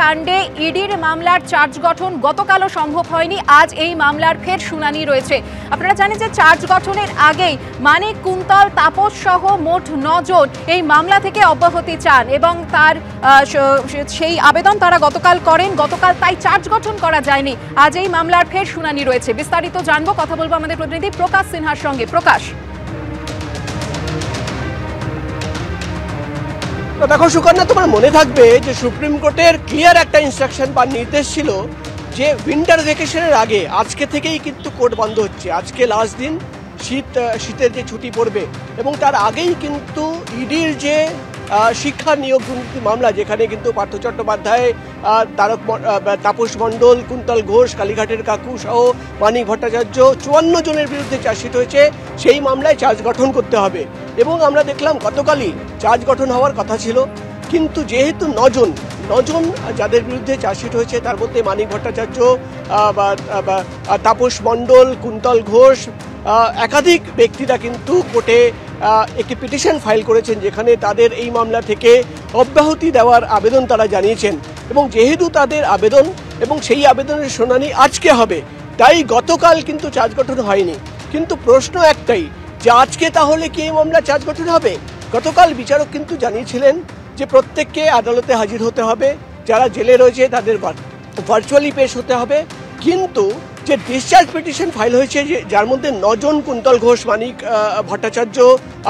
কাণ্ডে ইডির মামলার চার্জ গঠন গতকালও সম্ভব হয়নি। আজ এই মামলার ফের শুনানি রয়েছে। আপনারা জানেন যে চার্জ গঠনের আগেই মানিক, কুন্তল, তাপস সহ মোট 9 জন এই মামলা থেকে অব্যাহতি চান এবং তার সেই আবেদন তারা গতকাল করেন। গতকাল তাই চার্জ গঠন করা যায়নি। আজ এই মামলার ফের শুনানি রয়েছে। বিস্তারিত জানবো, কথা বলবো আমাদের প্রতিনিধি প্রকাশ সিনহার সঙ্গে। প্রকাশ, দেখো সুকন্যা, তোমার মনে থাকবে যে সুপ্রিম কোর্টের ক্লিয়ার একটা ইনস্ট্রাকশন বা নির্দেশ ছিল যে উইন্টার ভ্যাকেশনের আগে আজকে থেকেই কিন্তু কোর্ট বন্ধ হচ্ছে। আজকে লাস্ট দিন, শীতের যে ছুটি পড়বে এবং তার আগেই কিন্তু ইডির যে শিক্ষা নিয়োগ দুর্নীতি মামলা, যেখানে কিন্তু পার্থ চট্টোপাধ্যায়, তাপস মণ্ডল, কুন্তল ঘোষ, কালীঘাটের কাকু সহ মানিক ভট্টাচার্য 54 জনের বিরুদ্ধে চার্জশিট হয়েছে, সেই মামলায় চার্জ গঠন করতে হবে। এবং আমরা দেখলাম গতকালই চার্জ গঠন হওয়ার কথা ছিল, কিন্তু যেহেতু 9 জন যাদের বিরুদ্ধে চার্জশিট হয়েছে, তার মধ্যে মানিক ভট্টাচার্য, তাপস মণ্ডল, কুন্তল ঘোষ, একাধিক ব্যক্তিরা কিন্তু কোর্টে একটি পিটিশন ফাইল করেছেন, যেখানে তাদের এই মামলা থেকে অব্যাহতি দেওয়ার আবেদন তারা জানিয়েছেন। এবং যেহেতু তাদের আবেদন এবং সেই আবেদনের শুনানি আজকে হবে, তাই গতকাল কিন্তু চার্জ গঠন হয়নি। কিন্তু প্রশ্ন একটাই, যে আজকে তাহলে কি এই মামলা চার্জ গঠন হবে? গতকাল বিচারক কিন্তু জানিয়েছিলেন যে প্রত্যেককে আদালতে হাজির হতে হবে, যারা জেলে রয়েছে তাদের ভার্চুয়ালি পেশ হতে হবে। কিন্তু যে ডিসচার্জ পিটিশন ফাইল হয়েছে, যার মধ্যে 9 জন, কুন্তল ঘোষ, মানিক ভট্টাচার্য,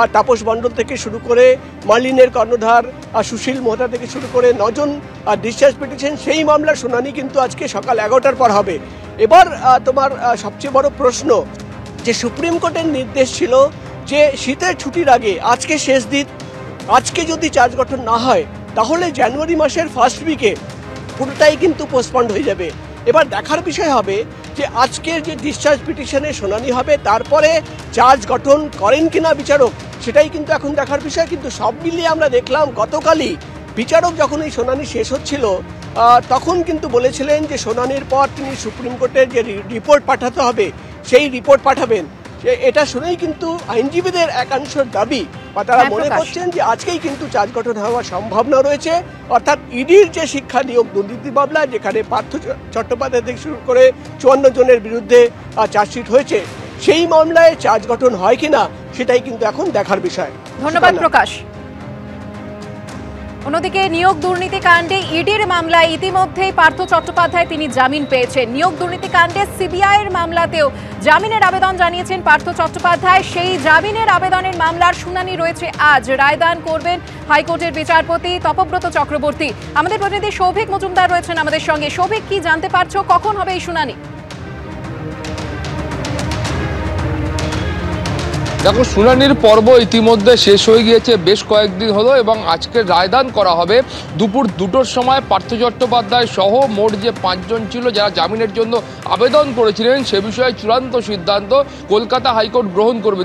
আর তাপস মণ্ডল থেকে শুরু করে মার্লিনের কর্ণধার, সুশীল মোহতা থেকে শুরু করে 9 জন ডিসচার্জ পিটিশন, সেই মামলার শুনানি কিন্তু আজকে সকাল 11টার পর হবে। এবার তোমার সবচেয়ে বড় প্রশ্ন, যে সুপ্রিম কোর্টের নির্দেশ ছিল যে শীতের ছুটির আগে আজকে শেষ দিন, আজকে যদি চার্জ গঠন না হয় তাহলে জানুয়ারি মাসের ফার্স্ট উইকে পুরোটাই কিন্তু পোস্টপন্ড হয়ে যাবে। এবার দেখার বিষয় হবে যে আজকের যে ডিসচার্জ পিটিশনের শুনানি হবে, তারপরে চার্জ গঠন করেন কিনা বিচারক, সেটাই কিন্তু এখন দেখার বিষয়। কিন্তু সব মিলিয়ে আমরা দেখলাম গতকালই বিচারক যখন এই শুনানি শেষ হচ্ছিল, তখন কিন্তু বলেছিলেন যে শুনানির পর তিনি সুপ্রিম কোর্টের যে রিপোর্ট পাঠাতে হবে, সেই রিপোর্ট পাঠাবেন। এটা শুনেই কিন্তু আইনজীবীদের একাংশের দাবি বা তারা মনে করছেন যে আজকেই কিন্তু চার্জ গঠন হওয়ার সম্ভাবনা রয়েছে। অর্থাৎ ইডির যে শিক্ষা নিয়োগ দুর্নীতি মামলা, যেখানে পার্থ চট্টোপাধ্যায় থেকে শুরু করে 54 জনের বিরুদ্ধে চার্জশিট হয়েছে, সেই মামলায় চার্জ গঠন হয় কিনা সেটাই কিন্তু এখন দেখার বিষয়। ধন্যবাদ প্রকাশ। অন্যদিকে নিয়োগ দুর্নীতি কাণ্ডে ইডির মামলায় ইতিমধ্যেই পার্থ চট্টোপাধ্যায় তিনি জামিন পেয়েছেন। নিয়োগ দুর্নীতি কাণ্ডে সিবিআই এর মামলাতেও জামিনের আবেদন জানিয়েছেন পার্থ চট্টোপাধ্যায়। সেই জামিনের আবেদনের মামলার শুনানি রয়েছে আজ। রায়দান করবেন হাইকোর্টের বিচারপতি তপব্রত চক্রবর্তী। আমাদের প্রতিনিধি সৌভিক মজুমদার রয়েছেন আমাদের সঙ্গে। সৌভিক, কি জানতে পারছো, কখন হবে এই শুনানি? দেখো, শুনানির পর্ব ইতিমধ্যে শেষ হয়ে গিয়েছে, বেশ কয়েকদিন হলো, এবং আজকে রায়দান করা হবে দুপুর 2টোর সময়। পার্থ চট্টোপাধ্যায় সহ মোট যে 5 জন ছিল যারা জামিনের জন্য আবেদন করেছিলেন, সে বিষয়ে চূড়ান্ত সিদ্ধান্ত কলকাতা হাইকোর্ট গ্রহণ করবে।